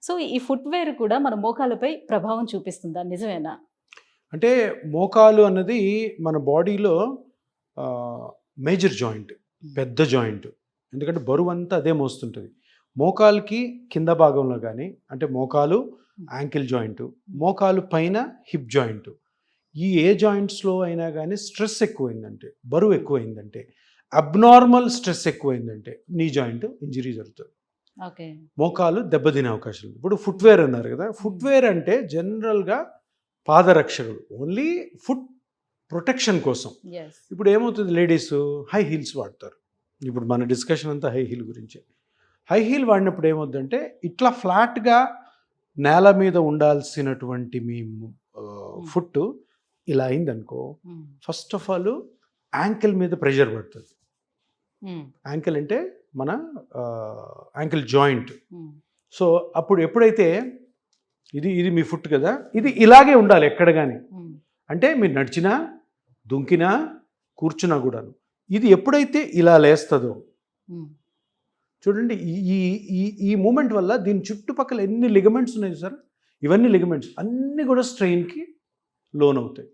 So ఈ footwear కూడా మన మోకాళ్ళపై ప్రభావం చూపిస్తుందా? నిజమేనా? అంటే మోకాలు అన్నది మన బాడీలో మేజర్ జాయింట్, పెద్ద జాయింట్. ఎందుకంటే బరువంతా అదే మోస్తుంటుంది. మోకాలుకి కింద భాగంలో కానీ, అంటే మోకాలు యాంకిల్ జాయింట్, మోకాలు పైన హిప్ జాయింట్. ఈ ఏ జాయింట్స్లో అయినా కానీ స్ట్రెస్ ఎక్కువైందంటే, బరువు ఎక్కువైందంటే, abnormal stress ఎక్కువైందంటే knee joint injury జరుగుతుంది. ఓకే. మోకాలు దెబ్బతినే అవకాశం ఉంది. ఇప్పుడు ఫుట్వేర్ అన్నారు కదా, ఫుట్వేర్ అంటే జనరల్గా పాదరక్షకులు, ఓన్లీ ఫుట్ ప్రొటెక్షన్ కోసం. యెస్. ఇప్పుడు ఏమవుతుంది, లేడీస్ హై హీల్స్ వాడతారు. ఇప్పుడు మన డిస్కషన్ అంతా హై హీల్ గురించి. హై హీల్ వాడినప్పుడు ఏమవుతుందంటే, ఇట్లా ఫ్లాట్గా నేల మీద ఉండాల్సినటువంటి మీ ఫుట్ ఇలా అయిందనుకో, ఫస్ట్ ఆఫ్ ఆల్ యాంకిల్ మీద ప్రెషర్ పడుతుంది. యాంకిల్ అంటే మన యాంకిల్ జాయింట్. సో అప్పుడు ఎప్పుడైతే ఇది మీ ఫుట్ కదా, ఇది ఇలాగే ఉండాలి ఎక్కడ కానీ. అంటే మీరు నడిచినా, దుంకినా, కూర్చున్నా కూడాను ఇది ఎప్పుడైతే ఇలా లేస్తుందో, చూడండి ఈ ఈ ఈ మూమెంట్ వల్ల దీని చుట్టుపక్కల ఎన్ని లిగమెంట్స్ ఉన్నాయి సార్, ఇవన్నీ లిగమెంట్స్ అన్నీ కూడా స్ట్రెయిన్కి లోన్ అవుతాయి.